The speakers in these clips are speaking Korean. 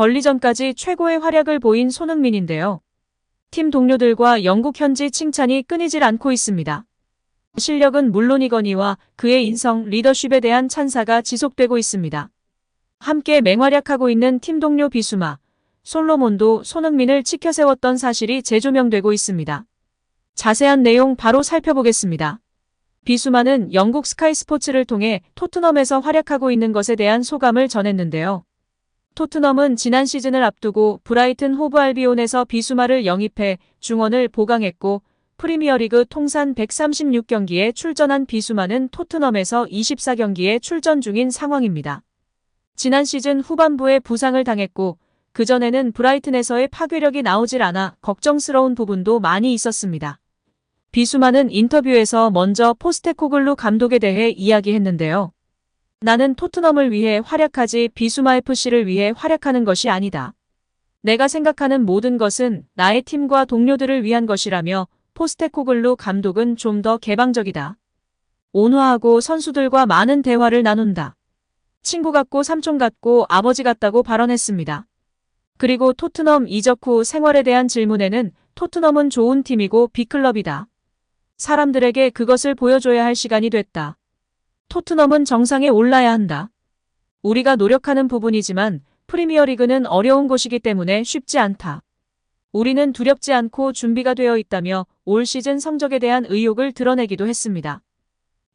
벌리전까지 최고의 활약을 보인 손흥민인데요. 팀 동료들과 영국 현지 칭찬이 끊이질 않고 있습니다. 실력은 물론이거니와 그의 인성, 리더십에 대한 찬사가 지속되고 있습니다. 함께 맹활약하고 있는 팀 동료 비수마, 솔로몬도 손흥민을 치켜세웠던 사실이 재조명되고 있습니다. 자세한 내용 바로 살펴보겠습니다. 비수마는 영국 스카이 스포츠를 통해 토트넘에서 활약하고 있는 것에 대한 소감을 전했는데요. 토트넘은 지난 시즌을 앞두고 브라이튼 호브 알비온에서 비수마를 영입해 중원을 보강했고 프리미어리그 통산 136경기에 출전한 비수마는 토트넘에서 24경기에 출전 중인 상황입니다. 지난 시즌 후반부에 부상을 당했고 그전에는 브라이튼에서의 파괴력이 나오질 않아 걱정스러운 부분도 많이 있었습니다. 비수마는 인터뷰에서 먼저 포스테코글루 감독에 대해 이야기했는데요. 나는 토트넘을 위해 활약하지 비수마 FC를 위해 활약하는 것이 아니다. 내가 생각하는 모든 것은 나의 팀과 동료들을 위한 것이라며 포스테코글루 감독은 좀 더 개방적이다. 온화하고 선수들과 많은 대화를 나눈다. 친구 같고 삼촌 같고 아버지 같다고 발언했습니다. 그리고 토트넘 이적 후 생활에 대한 질문에는 토트넘은 좋은 팀이고 빅클럽이다. 사람들에게 그것을 보여줘야 할 시간이 됐다. 토트넘은 정상에 올라야 한다. 우리가 노력하는 부분이지만 프리미어리그는 어려운 곳이기 때문에 쉽지 않다. 우리는 두렵지 않고 준비가 되어 있다며 올 시즌 성적에 대한 의욕을 드러내기도 했습니다.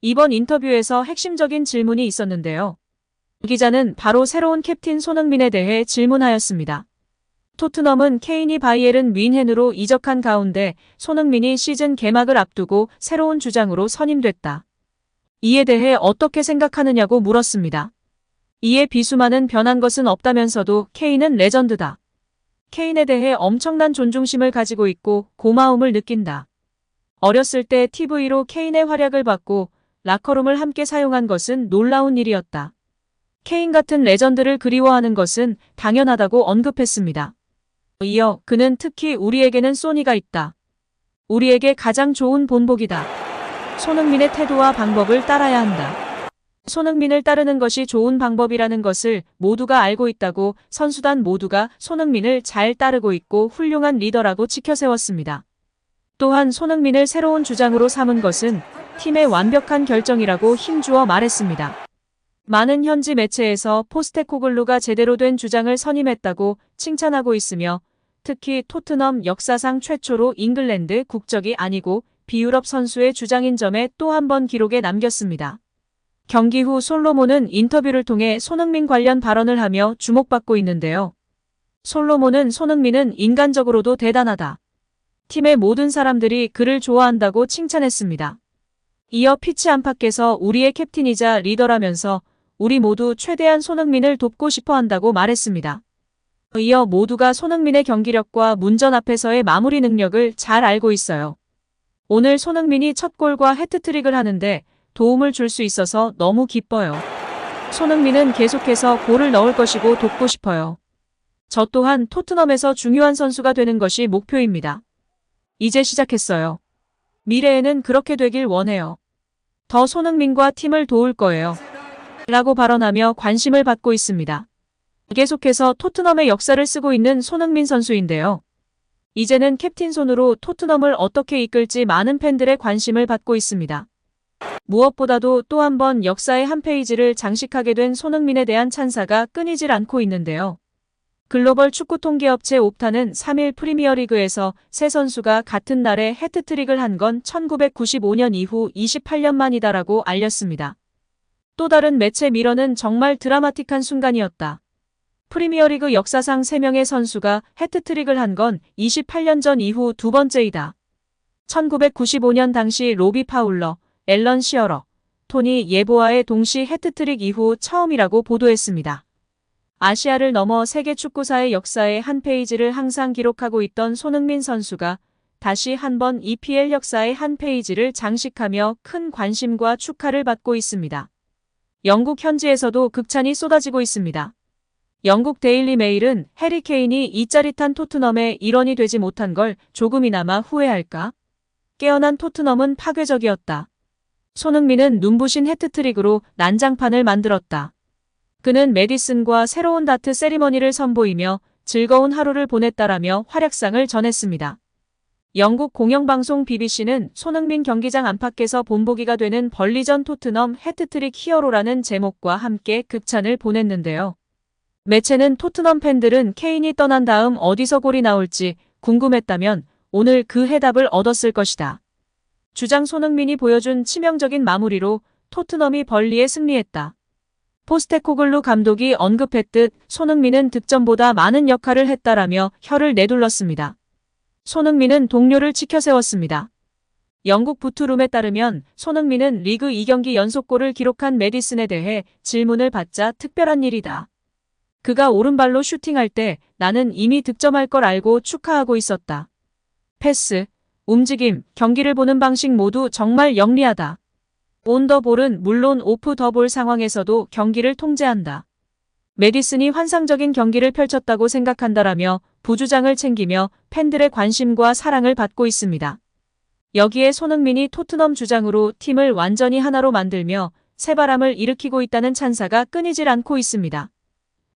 이번 인터뷰에서 핵심적인 질문이 있었는데요. 기자는 바로 새로운 캡틴 손흥민에 대해 질문하였습니다. 토트넘은 케인이 바이에른 뮌헨으로 이적한 가운데 손흥민이 시즌 개막을 앞두고 새로운 주장으로 선임됐다. 이에 대해 어떻게 생각하느냐고 물었습니다. 이에 비수마는 변한 것은 없다면서도 케인은 레전드다. 케인에 대해 엄청난 존중심을 가지고 있고 고마움을 느낀다. 어렸을 때 TV로 케인의 활약을 봤고 라커룸을 함께 사용한 것은 놀라운 일이었다. 케인 같은 레전드를 그리워하는 것은 당연하다고 언급했습니다. 이어 그는 특히 우리에게는 소니가 있다. 우리에게 가장 좋은 본보기다. 손흥민의 태도와 방법을 따라야 한다. 손흥민을 따르는 것이 좋은 방법이라는 것을 모두가 알고 있다고 선수단 모두가 손흥민을 잘 따르고 있고 훌륭한 리더라고 치켜세웠습니다. 또한 손흥민을 새로운 주장으로 삼은 것은 팀의 완벽한 결정이라고 힘주어 말했습니다. 많은 현지 매체에서 포스테코글루가 제대로 된 주장을 선임했다고 칭찬하고 있으며 특히 토트넘 역사상 최초로 잉글랜드 국적이 아니고 비유럽 선수의 주장인 점에 또 한 번 기록에 남겼습니다. 경기 후 솔로몬은 인터뷰를 통해 손흥민 관련 발언을 하며 주목받고 있는데요. 솔로몬은 손흥민은 인간적으로도 대단하다. 팀의 모든 사람들이 그를 좋아한다고 칭찬했습니다. 이어 피치 안팎에서 우리의 캡틴이자 리더라면서 우리 모두 최대한 손흥민을 돕고 싶어 한다고 말했습니다. 이어 모두가 손흥민의 경기력과 문전 앞에서의 마무리 능력을 잘 알고 있어요. 오늘 손흥민이 첫 골과 해트트릭을 하는데 도움을 줄 수 있어서 너무 기뻐요. 손흥민은 계속해서 골을 넣을 것이고 돕고 싶어요. 저 또한 토트넘에서 중요한 선수가 되는 것이 목표입니다. 이제 시작했어요. 미래에는 그렇게 되길 원해요. 더 손흥민과 팀을 도울 거예요. 라고 발언하며 관심을 받고 있습니다. 계속해서 토트넘의 역사를 쓰고 있는 손흥민 선수인데요. 이제는 캡틴 손으로 토트넘을 어떻게 이끌지 많은 팬들의 관심을 받고 있습니다. 무엇보다도 또 한 번 역사의 한 페이지를 장식하게 된 손흥민에 대한 찬사가 끊이질 않고 있는데요. 글로벌 축구 통계업체 옵타는 3일 프리미어리그에서 세 선수가 같은 날에 해트트릭을 한 건 1995년 이후 28년 만이다라고 알렸습니다. 또 다른 매체 미러는 정말 드라마틱한 순간이었다. 프리미어리그 역사상 3명의 선수가 해트트릭을 한 건 28년 전 이후 두 번째이다. 1995년 당시 로비 파울러, 앨런 시어러, 토니 예보아의 동시 해트트릭 이후 처음이라고 보도했습니다. 아시아를 넘어 세계 축구사의 역사의 한 페이지를 항상 기록하고 있던 손흥민 선수가 다시 한번 EPL 역사의 한 페이지를 장식하며 큰 관심과 축하를 받고 있습니다. 영국 현지에서도 극찬이 쏟아지고 있습니다. 영국 데일리 메일은 해리 케인이 이 짜릿한 토트넘의 일원이 되지 못한 걸 조금이나마 후회할까? 깨어난 토트넘은 파괴적이었다. 손흥민은 눈부신 해트트릭으로 난장판을 만들었다. 그는 메디슨과 새로운 다트 세리머니를 선보이며 즐거운 하루를 보냈다라며 활약상을 전했습니다. 영국 공영방송 BBC는 손흥민 경기장 안팎에서 본보기가 되는 벌리전 토트넘 해트트릭 히어로라는 제목과 함께 극찬을 보냈는데요. 매체는 토트넘 팬들은 케인이 떠난 다음 어디서 골이 나올지 궁금했다면 오늘 그 해답을 얻었을 것이다. 주장 손흥민이 보여준 치명적인 마무리로 토트넘이 벌리에 승리했다. 포스테코글루 감독이 언급했듯 손흥민은 득점보다 많은 역할을 했다라며 혀를 내둘렀습니다. 손흥민은 동료를 치켜세웠습니다. 영국 부투룸에 따르면 손흥민은 리그 2경기 연속골을 기록한 메디슨에 대해 질문을 받자 특별한 일이다. 그가 오른발로 슈팅할 때 나는 이미 득점할 걸 알고 축하하고 있었다. 패스, 움직임, 경기를 보는 방식 모두 정말 영리하다. 온 더 볼은 물론 오프 더 볼 상황에서도 경기를 통제한다. 메디슨이 환상적인 경기를 펼쳤다고 생각한다라며 부주장을 챙기며 팬들의 관심과 사랑을 받고 있습니다. 여기에 손흥민이 토트넘 주장으로 팀을 완전히 하나로 만들며 새바람을 일으키고 있다는 찬사가 끊이질 않고 있습니다.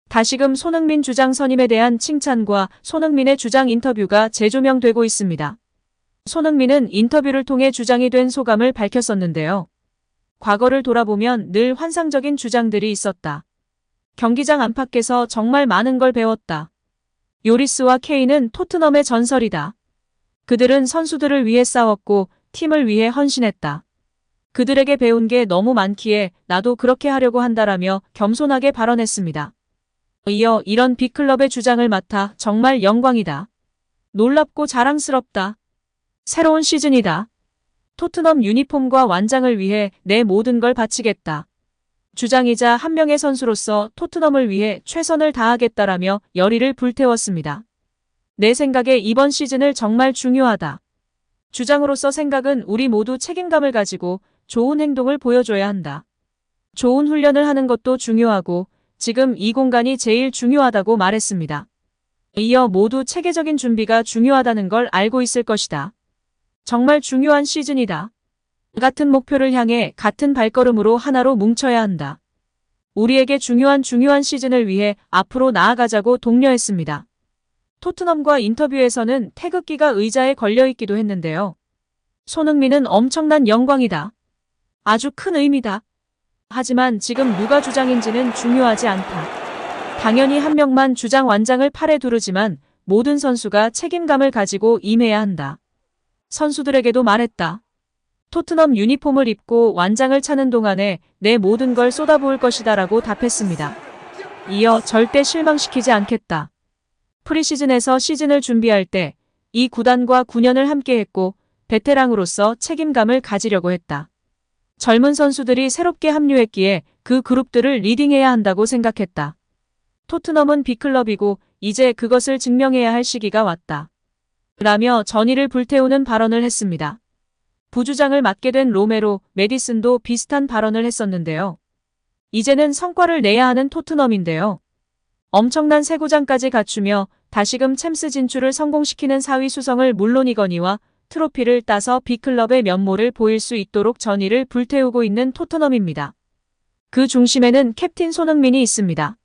다시금 손흥민 주장 선임에 대한 칭찬과 손흥민의 주장 인터뷰가 재조명되고 있습니다. 손흥민은 인터뷰를 통해 주장이 된 소감을 밝혔었는데요. 과거를 돌아보면 늘 환상적인 주장들이 있었다. 경기장 안팎에서 정말 많은 걸 배웠다. 요리스와 케인은 토트넘의 전설이다. 그들은 선수들을 위해 싸웠고 팀을 위해 헌신했다. 그들에게 배운 게 너무 많기에 나도 그렇게 하려고 한다라며 겸손하게 발언했습니다. 이어 이런 빅클럽의 주장을 맡아 정말 영광이다. 놀랍고 자랑스럽다. 새로운 시즌이다. 토트넘 유니폼과 완장을 위해 내 모든 걸 바치겠다. 주장이자 한 명의 선수로서 토트넘을 위해 최선을 다하겠다라며 열의를 불태웠습니다. 내 생각에 이번 시즌을 정말 중요하다. 주장으로서 생각은 우리 모두 책임감을 가지고 좋은 행동을 보여줘야 한다. 좋은 훈련을 하는 것도 중요하고 지금 이 공간이 제일 중요하다고 말했습니다. 이어 모두 체계적인 준비가 중요하다는 걸 알고 있을 것이다. 정말 중요한 시즌이다. 같은 목표를 향해 같은 발걸음으로 하나로 뭉쳐야 한다. 우리에게 중요한 시즌을 위해 앞으로 나아가자고 독려했습니다. 토트넘과 인터뷰에서는 태극기가 의자에 걸려있기도 했는데요. 손흥민은 엄청난 영광이다. 아주 큰 의미다. 하지만 지금 누가 주장인지는 중요하지 않다. 당연히 한 명만 주장 완장을 팔에 두르지만 모든 선수가 책임감을 가지고 임해야 한다. 선수들에게도 말했다. 토트넘 유니폼을 입고 완장을 차는 동안에 내 모든 걸 쏟아부을 것이다 라고 답했습니다. 이어 절대 실망시키지 않겠다. 프리시즌에서 시즌을 준비할 때 이 구단과 9년을 함께했고 베테랑으로서 책임감을 가지려고 했다. 젊은 선수들이 새롭게 합류했기에 그 그룹들을 리딩해야 한다고 생각했다. 토트넘은 빅클럽이고 이제 그것을 증명해야 할 시기가 왔다. 라며 전의를 불태우는 발언을 했습니다. 부주장을 맡게 된 로메로, 메디슨도 비슷한 발언을 했었는데요. 이제는 성과를 내야 하는 토트넘인데요. 엄청난 새 구장까지 갖추며 다시금 챔스 진출을 성공시키는 4위 수성을 물론이거니와 트로피를 따서 빅클럽의 면모를 보일 수 있도록 전의를 불태우고 있는 토트넘입니다. 그 중심에는 캡틴 손흥민이 있습니다.